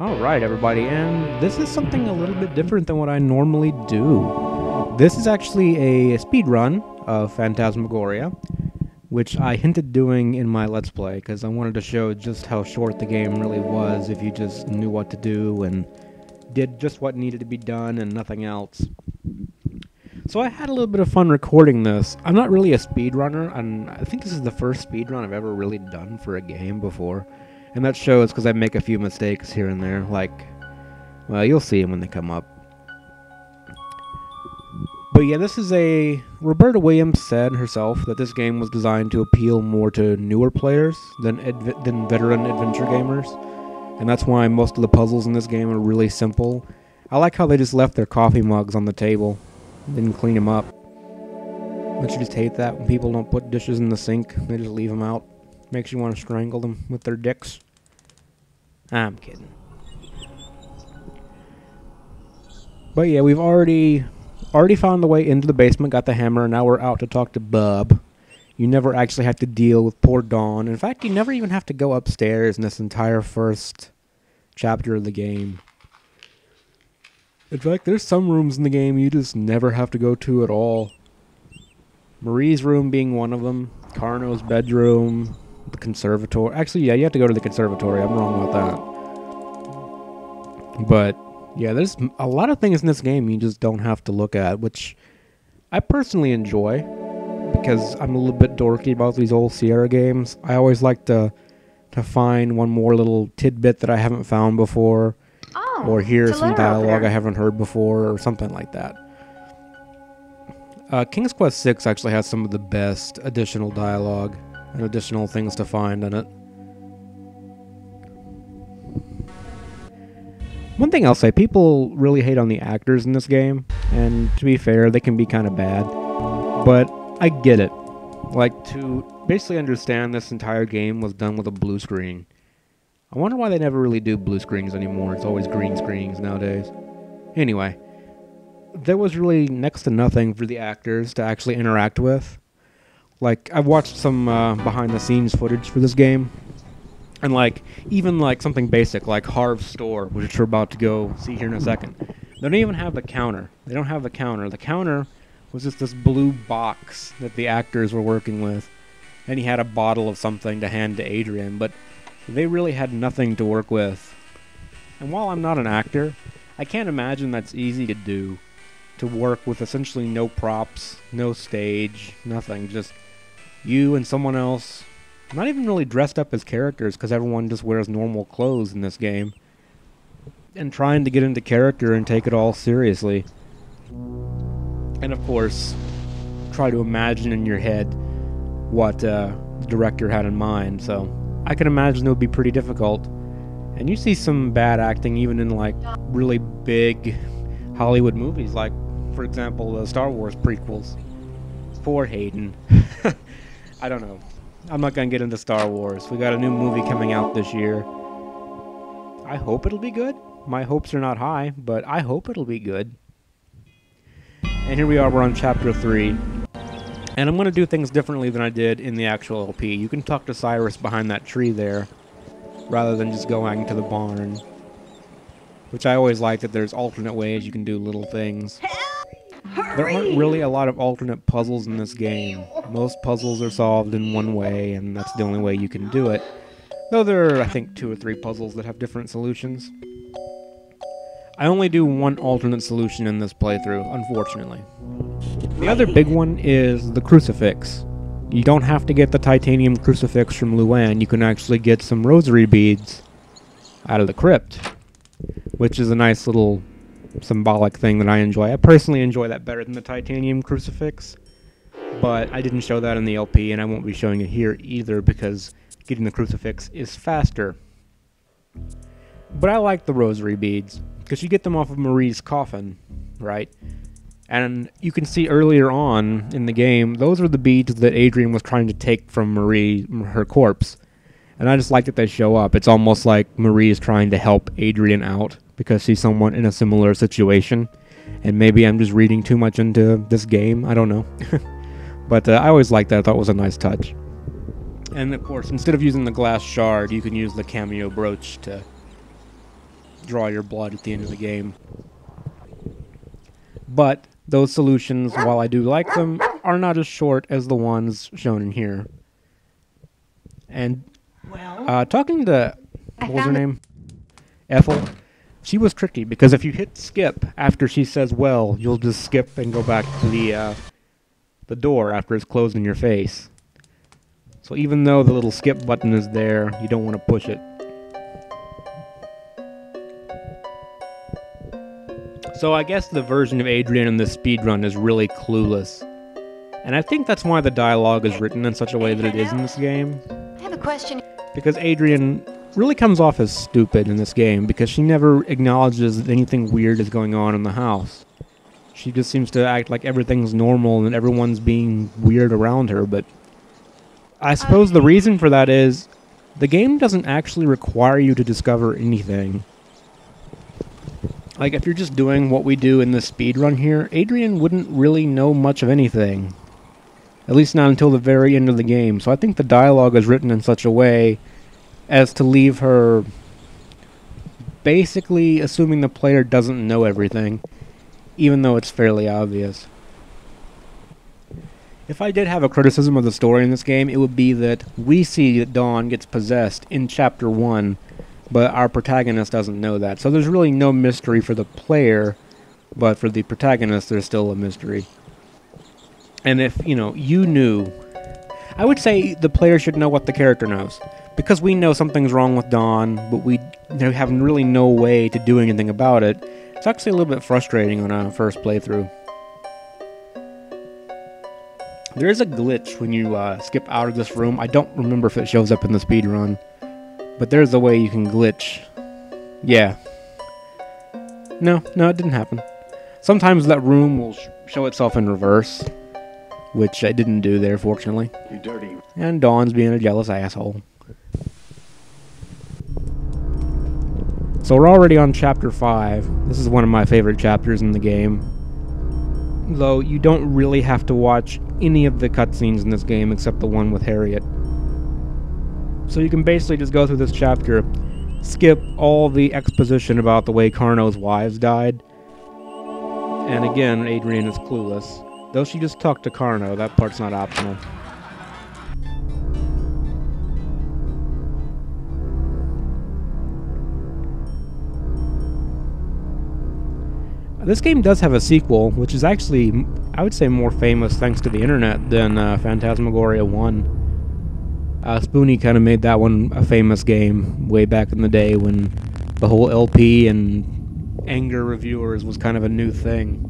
Alright everybody, and this is something a little bit different than what I normally do. This is actually a speedrun of Phantasmagoria, which I hinted doing in my Let's Play, because I wanted to show just how short the game really was if you just knew what to do and did just what needed to be done and nothing else. So I had a little bit of fun recording this. I'm not really a speedrunner, and I think this is the first speedrun I've ever really done for a game before. And that shows because I make a few mistakes here and there, like, well, you'll see them when they come up. But yeah, this is Roberta Williams said herself that this game was designed to appeal more to newer players than veteran adventure gamers. And that's why most of the puzzles in this game are really simple. I like how they just left their coffee mugs on the table, didn't clean them up. Don't you just hate that when people don't put dishes in the sink, they just leave them out? Makes you want to strangle them with their dicks. I'm kidding. But yeah, we've already found the way into the basement, got the hammer, and now we're out to talk to Bub. You never actually have to deal with poor Dawn. In fact, you never even have to go upstairs in this entire first chapter of the game. In fact, there's some rooms in the game you just never have to go to at all. Marie's room being one of them, Carno's bedroom, the conservatory. Actually, yeah, you have to go to the conservatory. I'm wrong about that. But yeah, there's a lot of things in this game you just don't have to look at, which I personally enjoy because I'm a little bit dorky about these old Sierra games. I always like to find one more little tidbit that I haven't found before, or hear some dialogue I haven't heard before, or something like that. King's Quest VI actually has some of the best additional dialogue and additional things to find in it. One thing I'll say, people really hate on the actors in this game, and to be fair, they can be kind of bad, but I get it. Like, to basically understand this entire game was done with a blue screen. I wonder why they never really do blue screens anymore. It's always green screens nowadays. Anyway, there was really next to nothing for the actors to actually interact with. Like, I've watched some behind-the-scenes footage for this game, and like, even like something basic like Harv's store, which we're about to go see here in a second. They don't even have the counter. They don't have the counter. The counter was just this blue box that the actors were working with, and he had a bottle of something to hand to Adrian, but they really had nothing to work with. And while I'm not an actor, I can't imagine that's easy to do, to work with essentially no props, no stage, nothing, just you and someone else, not even really dressed up as characters because everyone just wears normal clothes in this game, and trying to get into character and take it all seriously. And of course, try to imagine in your head what the director had in mind, so I can imagine it would be pretty difficult. And you see some bad acting even in like really big Hollywood movies, like for example the Star Wars prequels. Poor Hayden. I don't know. I'm not gonna get into Star Wars. We got a new movie coming out this year. I hope it'll be good. My hopes are not high, but I hope it'll be good. And here we are, we're on chapter 3. And I'm gonna do things differently than I did in the actual LP. You can talk to Cyrus behind that tree there, rather than just going to the barn. Which I always like that there's alternate ways you can do little things. There aren't really a lot of alternate puzzles in this game. Most puzzles are solved in one way, and that's the only way you can do it. Though there are, I think, 2 or 3 puzzles that have different solutions. I only do one alternate solution in this playthrough, unfortunately. The other big one is the crucifix. You don't have to get the titanium crucifix from Luann, you can actually get some rosary beads out of the crypt, which is a nice little symbolic thing that I enjoy. I personally enjoy that better than the titanium crucifix, but I didn't show that in the LP, and I won't be showing it here either because getting the crucifix is faster. But I like the rosary beads because you get them off of Marie's coffin, right? And you can see earlier on in the game, those are the beads that Adrian was trying to take from Marie, her corpse. And I just like that they show up. It's almost like Marie is trying to help Adrian out because she's someone in a similar situation. And maybe I'm just reading too much into this game. I don't know. But I always liked that. I thought it was a nice touch. And of course, instead of using the glass shard, you can use the cameo brooch to draw your blood at the end of the game. But those solutions, while I do like them, are not as short as the ones shown in here. And talking to, what was her name? Ethel. She was tricky, because if you hit skip after she says well, you'll just skip and go back to the door after it's closed in your face. So even though the little skip button is there, you don't want to push it. So I guess the version of Adrian in this speedrun is really clueless. And I think that's why the dialogue is written in such a way that it is in this game. I have a question. Because Adrian really comes off as stupid in this game, because she never acknowledges that anything weird is going on in the house. She just seems to act like everything's normal and everyone's being weird around her, but I suppose the reason for that is the game doesn't actually require you to discover anything. Like, if you're just doing what we do in this speedrun here, Adrian wouldn't really know much of anything. At least not until the very end of the game. So I think the dialogue is written in such a way as to leave her basically assuming the player doesn't know everything, even though it's fairly obvious. If I did have a criticism of the story in this game, it would be that we see that Dawn gets possessed in Chapter 1, but our protagonist doesn't know that. So there's really no mystery for the player, but for the protagonist there's still a mystery. And if, you knew, I would say the player should know what the character knows. Because we know something's wrong with Dawn, but we have really no way to do anything about it, it's actually a little bit frustrating on a first playthrough. There is a glitch when you skip out of this room. I don't remember if it shows up in the speedrun, but there's a way you can glitch. Yeah. No, it didn't happen. Sometimes that room will show itself in reverse, which I didn't do there, fortunately. You dirty. And Dawn's being a jealous asshole. So we're already on Chapter 5. This is one of my favorite chapters in the game. Though you don't really have to watch any of the cutscenes in this game except the one with Harriet. So you can basically just go through this chapter, skip all the exposition about the way Carno's wives died. And again, Adrian is clueless. Though she just talked to Carno, that part's not optional. This game does have a sequel, which is actually, I would say, more famous thanks to the internet than Phantasmagoria 1. Spoony kind of made that one a famous game way back in the day when the whole LP and anger reviewers was kind of a new thing.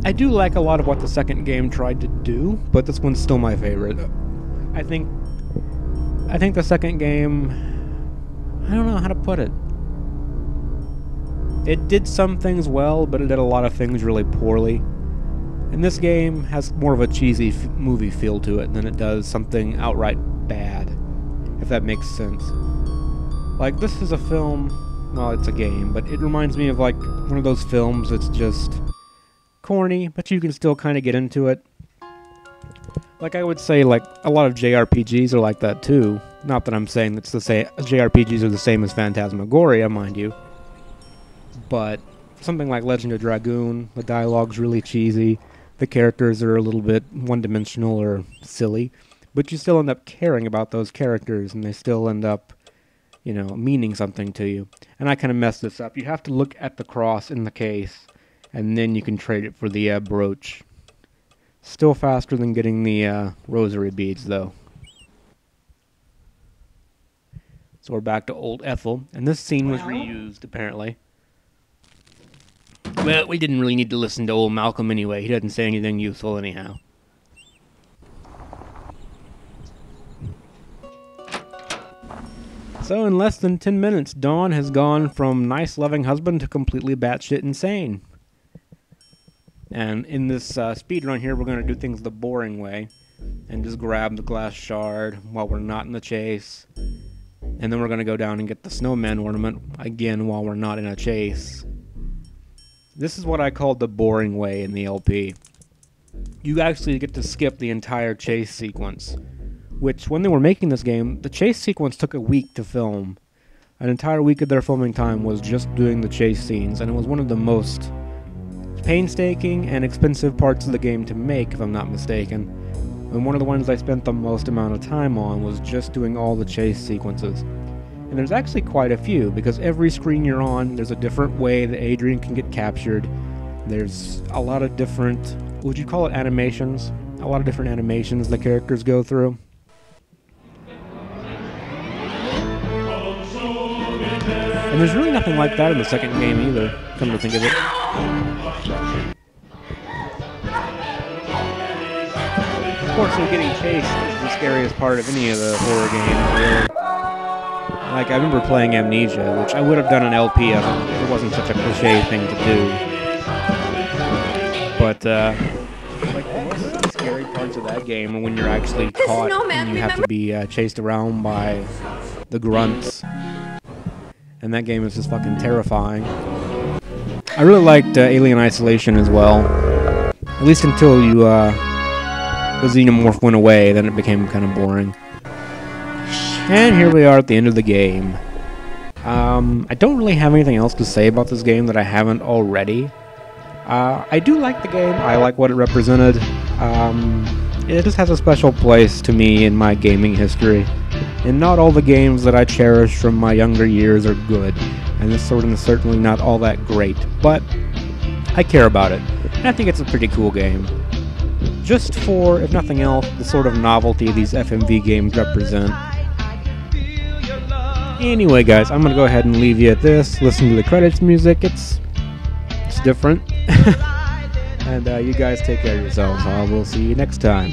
I do like a lot of what the second game tried to do, but this one's still my favorite. I think the second game, I don't know how to put it. It did some things well, but it did a lot of things really poorly. And this game has more of a cheesy movie feel to it than it does something outright bad, if that makes sense. Like, this is a film, well, it's a game, but it reminds me of like one of those films that's just corny, but you can still kind of get into it. Like, I would say, like, a lot of JRPGs are like that too. Not that I'm saying that's the same, JRPGs are the same as Phantasmagoria, mind you. But something like Legend of Dragoon, the dialogue's really cheesy, the characters are a little bit one-dimensional or silly, but you still end up caring about those characters, and they still end up, meaning something to you. And I kind of messed this up. You have to look at the cross in the case, and then you can trade it for the brooch. Still faster than getting the rosary beads, though. So we're back to old Ethel, and this scene was reused, apparently. Well, we didn't really need to listen to old Malcolm anyway. He doesn't say anything useful anyhow. So in less than 10 minutes, Dawn has gone from nice, loving husband to completely batshit insane. And in this speedrun here, we're going to do things the boring way. And just grab the glass shard while we're not in the chase. And then we're going to go down and get the snowman ornament, again, while we're not in a chase. This is what I called the boring way in the LP. You actually get to skip the entire chase sequence, which when they were making this game, the chase sequence took a week to film. An entire week of their filming time was just doing the chase scenes, and it was one of the most painstaking and expensive parts of the game to make, if I'm not mistaken. And one of the ones I spent the most amount of time on was just doing all the chase sequences. And there's actually quite a few, because every screen you're on, there's a different way that Adrian can get captured. There's a lot of different, would you call it animations? A lot of different animations the characters go through. And there's really nothing like that in the second game either, come to think of it. Of course, getting chased is the scariest part of any of the horror games, really. Like, I remember playing Amnesia, which I would have done on LP if it wasn't such a cliche thing to do. But, like, most of the scary parts of that game are when you're actually caught and you have to be chased around by the grunts. And that game is just fucking terrifying. I really liked Alien Isolation as well. At least until the xenomorph went away, then it became kind of boring. And here we are at the end of the game. I don't really have anything else to say about this game that I haven't already. I do like the game. I like what it represented. It just has a special place to me in my gaming history. And not all the games that I cherish from my younger years are good. And this one is certainly not all that great. But I care about it. And I think it's a pretty cool game. Just for, if nothing else, the sort of novelty these FMV games represent. Anyway, guys, I'm going to go ahead and leave you at this. Listen to the credits music. It's different. And you guys take care of yourselves. I will see you next time.